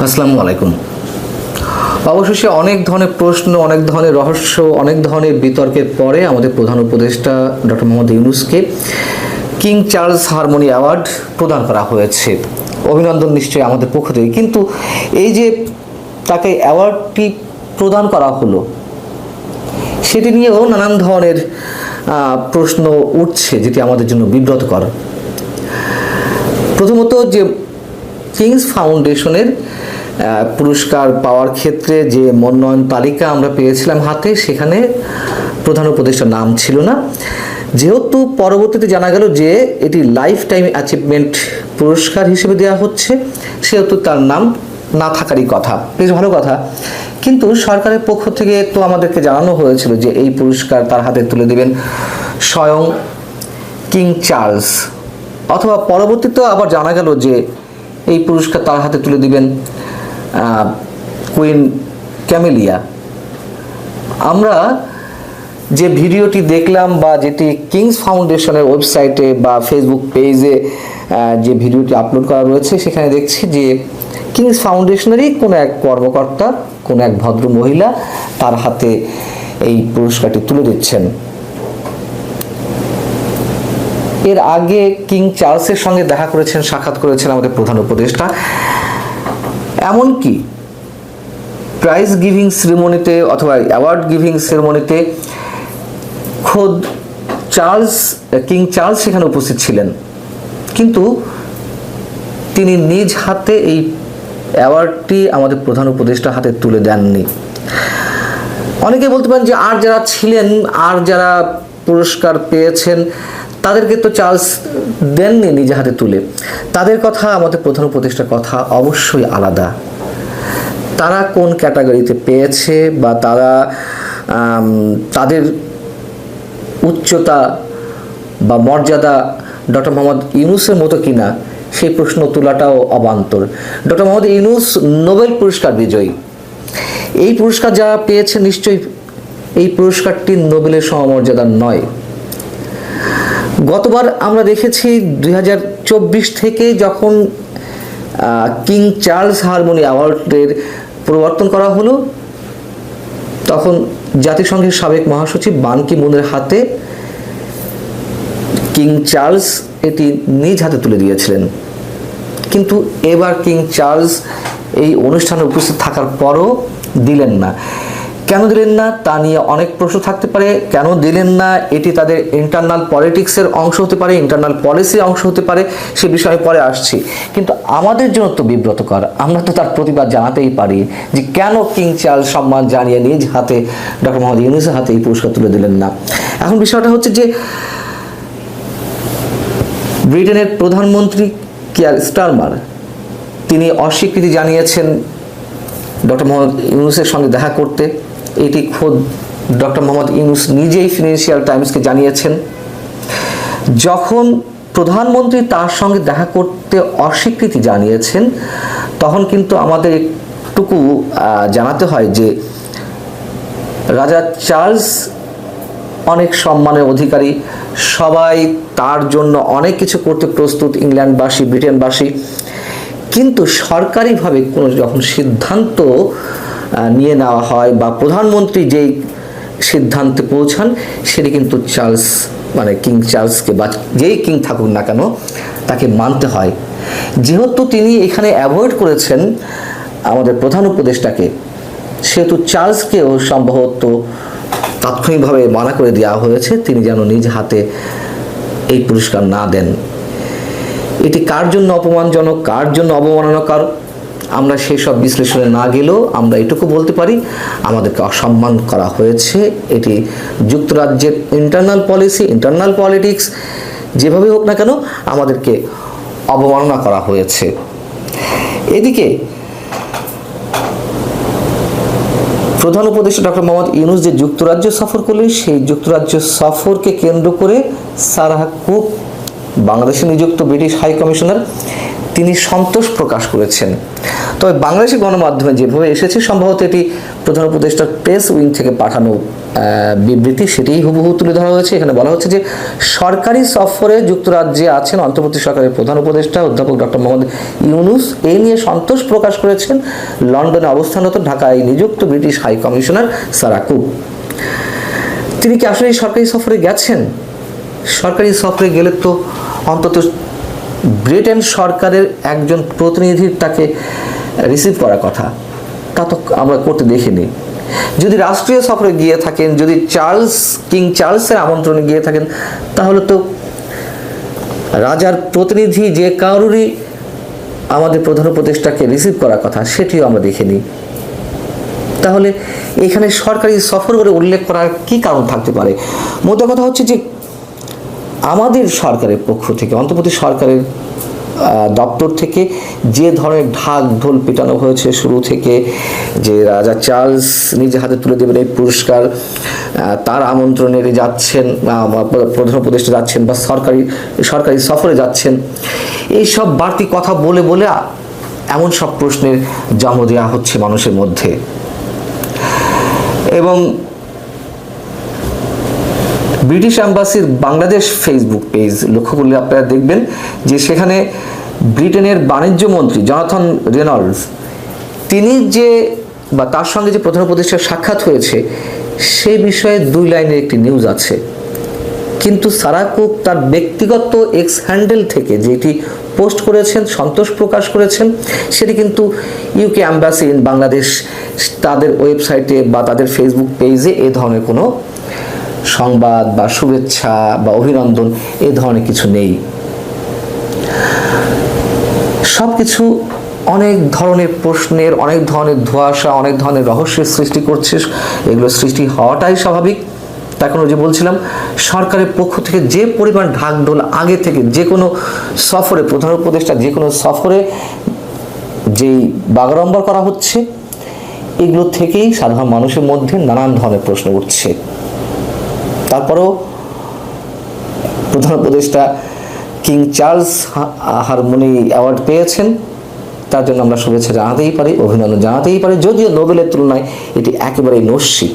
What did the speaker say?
আসসালামু আলাইকুম। অবশেষে অনেক ধরনের প্রশ্ন, অনেক ধরনের রহস্য, অনেক ধরনের বিতর্কের পরে আমাদের প্রধান উপদেষ্টা ডক্টর মোহাম্মদ ইউনূসকে কিং চার্লস হারমোনি অ্যাওয়ার্ড প্রদান করা হয়েছে। অভিনন্দন নিশ্চয়ই আমাদের পক্ষ থেকে। কিন্তু এই যে তাকে অ্যাওয়ার্ডটি প্রদান করা হলো, সেটি নিয়েও নানান ধরনের প্রশ্ন উঠছে, যেটি আমাদের জন্য বিব্রতকর। প্রথমত, যে কিংস ফাউন্ডেশনের পুরস্কার পাওয়ার ক্ষেত্রে যে মনোনয়ন তালিকা আমরা পেয়েছিলাম হাতে, সেখানে প্রধান উপদেষ্টার নাম ছিল না। যেহেতু পরবর্তীতে জানা গেল যে এটি লাইফ টাইম অ্যাচিভমেন্ট পুরস্কার হিসেবে দেওয়া হচ্ছে, সেহেতু তার নাম না থাকারই কথা। বেশ ভালো কথা। কিন্তু সরকারের পক্ষ থেকে তো আমাদেরকে জানানো হয়েছিল যে এই পুরস্কার তার হাতে তুলে দেবেন স্বয়ং কিং চার্লস, অথবা পরবর্তীতে আবার জানা গেল যে এই পুরস্কার তার হাতে তুলে দিবেন কুইন ক্যামেলিয়া। আমরা যে ভিডিওটি দেখলাম, বা যেটি কিংস ফাউন্ডেশনের ওয়েবসাইটে বা ফেসবুক পেজে যে ভিডিওটি আপলোড করা রয়েছে, সেখানে দেখছি যে কিংস ফাউন্ডেশনেরই কোনো এক কর্মকর্তা, কোনো এক ভদ্র মহিলা তার হাতে এই পুরস্কারটি তুলে দিচ্ছেন। এর আগে কিং চার্লসের সঙ্গে দেখা করেছেন, সাক্ষাৎ করেছেন আমাদের প্রধান উপদেষ্টা। এমনকি প্রাইজ গিভিং সেরেমনিতে অথবা অ্যাওয়ার্ড গিভিং সেরেমনিতে খোদ কিং চার্লস সেখানে উপস্থিত ছিলেন, কিন্তু তিনি নিজ হাতে এই অ্যাওয়ার্ডটি আমাদের প্রধান উপদেষ্টার হাতে তুলে দেননি। অনেকে বলতে পারেন যে আর যারা ছিলেন, আর যারা পুরস্কার পেয়েছেন, তাদেরকে তো চার্লস দেননি নিজে হাতে তুলে। তাদের কথা, আমাদের প্রধান উপদেষ্টার কথা অবশ্যই আলাদা। তারা কোন ক্যাটাগরিতে পেয়েছে, বা তাদের উচ্চতা বা মর্যাদা ডক্টর মোহাম্মদ ইউনূসের মতো কিনা, সেই প্রশ্ন তোলাটাও অবান্তর। ডক্টর মোহাম্মদ ইউনূস নোবেল পুরস্কার বিজয়ী। এই পুরস্কার যারা পেয়েছে, নিশ্চয়ই এই পুরস্কারটি নোবেলের সমমর্যাদার নয়। গতবার আমরা দেখেছি 2024 থেকে যখন কিং চার্লস হারমোনি অ্যাওয়ার্ডের প্রবর্তন করা হলো, তখন জাতিসংঘের সাবেক মহাসচিব বান কি মুনের হাতে কিং চার্লস এটি নিজ হাতে তুলে দিয়েছিলেন। কিন্তু এবার কিং চার্লস এই অনুষ্ঠানে উপস্থিত থাকার পরও দিলেন না। কেন দিলেন না তা নিয়ে অনেক প্রশ্ন থাকতে পারে। কেন দিলেন না, এটি তাদের ইন্টারনাল পলিটিক্সের অংশ হতে পারে, ইন্টারনাল পলিসির অংশ হতে পারে, সে বিষয়ে পরে আসছি। কিন্তু আমাদের জন্য তো বিব্রতকর। আমরা তো তার প্রতিবাদ জানাতেই পারি যে কেন কিং চার্লস সম্মান জানিয়ে নিজ হাতে ডক্টর মোহাম্মদ ইউনূসের হাতে এই পুরস্কার তুলে দিলেন না। এখন বিষয়টা হচ্ছে যে ব্রিটেনের প্রধানমন্ত্রী কিয়ার স্টারমার, তিনি অস্বীকৃতি জানিয়েছেন ডক্টর মোহাম্মদ ইউনূসের সঙ্গে দেখা করতে। এটি খোদ ডক্টর মোহাম্মদ ইউনূস নিজেই ফিনান্সিয়াল টাইমসকে জানিয়েছেন। যখন প্রধানমন্ত্রী তার সঙ্গে দেখা করতে অস্বীকৃতি জানিয়েছেন, তখন কিন্তু আমাদের একটুকু জানাতে হয় যে রাজা চার্লস অনেক সম্মানের অধিকারী, সবাই তার জন্য অনেক কিছু করতে প্রস্তুত, ইংল্যান্ডবাসী, ব্রিটেনবাসী। কিন্তু সরকারিভাবে কোনো যখন সিদ্ধান্ত নিয়ে নেওয়া হয়, বা প্রধানমন্ত্রী যেই সিদ্ধান্তে পৌঁছান, সেটি কিন্তু চার্লস কিং চার্লসকে, বা যেই কিং থাকুক না কেন, তাকে মানতে হয়। যেহেতু তিনি এখানে অ্যাভয়েড করেছেন আমাদের প্রধান উপদেষ্টাকে, সেহেতু চার্লসকেও সম্ভবত তাৎক্ষণিকভাবে মানা করে দেওয়া হয়েছে, তিনি যেন নিজ হাতে এই পুরস্কার না দেন। এটি কার জন্য অপমানজনক, কার জন্য অবমাননাকর, আমরা সেই সব বিশ্লেষণে না গেলেও আমরা এটুকু বলতে পারি, আমাদেরকে অসম্মান করা হয়েছে। এটি যুক্তরাজ্যের ইন্টারনাল পলিসি, ইন্টারনাল পলিটিক্স, যেভাবে হোক না কেন আমাদেরকে অবমাননা করা হয়েছে। এদিকে প্রধান উপদেষ্টা ডক্টর মোহাম্মদ ইউনূস যে যুক্তরাজ্য সফর করলেন, সেই যুক্তরাজ্য সফরকে কেন্দ্র করে সারাহ কুক, বাংলাদেশে নিযুক্ত ব্রিটিশ হাই কমিশনার, তিনি সন্তোষ প্রকাশ করেছেন। তবে বাংলাদেশি গণমাধ্যমে যেভাবে এসেছে, সম্ভবত এটি প্রধান উপদেষ্টার প্রেস উইং থেকে পাঠানো বিবৃতি, সেটিই হুবহু তুলে ধরা হয়েছে। এখানে বলা হচ্ছে যে সরকারি সফরে যুক্তরাজ্যে আছেন অন্তর্বর্তী সরকারের প্রধান উপদেষ্টা অধ্যাপক ডক্টর মোহাম্মদ ইউনূস। এই নিয়ে সন্তোষ প্রকাশ করেছেন লন্ডনে অবস্থানরত ঢাকায় নিযুক্ত British high commissioner Sarah Cook. তিনি কি আসলে সরকারি সফরে গেছেন? সরকারি সফরে গেলে তো অন্তত ব্রিটেন সরকারের একজন প্রতিনিধির তাকে রিসিভ করার কথা, তা তো আমরা করতে দেখিনি। যদি রাষ্ট্রীয় সফরে গিয়ে থাকেন, যদি কিং চার্লসের আমন্ত্রণে গিয়ে থাকেন, তাহলে তো রাজার প্রতিনিধি যে কারোরই আমাদের প্রধান উপদেষ্টাকে রিসিভ করার কথা, সেটিও আমরা দেখিনি। তাহলে এখানে সরকারি সফর করে উল্লেখ করার কি কারণ থাকতে পারে? মোদ্দা কথা হচ্ছে যে আমাদের সরকারের পক্ষ থেকে, অন্তর্বর্তী সরকারের দপ্তর থেকে যে ধরনের ঢাক ঢোল পিটানো হয়েছে শুরু থেকে, যে রাজা চার্লস নিজে হাতে তুলে দেবেন এই পুরস্কার, তার আমন্ত্রণে যাচ্ছেন, প্রধান উপদেষ্টা যাচ্ছেন বা সরকারি সফরে যাচ্ছেন, এই সব বাড়তি কথা বলে বলে এমন সব প্রশ্নের জন্ম দেওয়া হচ্ছে মানুষের মধ্যে। এবং ব্রিটিশ অ্যাম্বাসির বাংলাদেশ ফেসবুক পেজ লক্ষ্য করলে আপনারা দেখবেন যে সেখানে ব্রিটেনের বাণিজ্য মন্ত্রী জনাথন রেনল্ডস, তিনি যে বা তার সঙ্গে যে প্রধান উপদেষ্টার সাক্ষাৎ হয়েছে সেই বিষয়ে 2 লাইনের একটি নিউজ আছে। কিন্তু সারা কুক তার ব্যক্তিগত এক্স হ্যান্ডেল থেকে যেটি পোস্ট করেছেন, সন্তোষ প্রকাশ করেছেন, সেটি কিন্তু ইউকে অ্যাম্বাসি ইন বাংলাদেশ তাদের ওয়েবসাইটে বা তাদের ফেসবুক পেজে এ ধরনের কোনো সংবাদ বা শুভেচ্ছা বা অভিনন্দন এ ধরনের কিছু নেই। সবকিছু অনেক ধরনের প্রশ্নের, অনেক ধরনের ধোঁয়াশা, অনেক ধরনের রহস্যের সৃষ্টি করছে। এগুলো সৃষ্টি হওয়াটাই স্বাভাবিক। তার কারণ যে বলছিলাম, সরকারের পক্ষ থেকে যে পরিমাণ ঢাকঢোল আগে থেকে যে কোনো সফরে, প্রধান উপদেষ্টা যে কোনো সফরে যেই বাগাড়ম্বর করা হচ্ছে, এগুলো থেকেই সাধারণ মানুষের মধ্যে নানান ধরনের প্রশ্ন উঠছে। তারপরেও প্রধান উপদেষ্টা কিং চার্লস হারমোনি অ্যাওয়ার্ড পেয়েছেন, তার জন্য আমরা শুভেচ্ছা জানাতেই পারি, অভিনন্দন জানাতেই পারি, যদিও নোবেলের তুলনায় এটি একেবারেই নস্যি।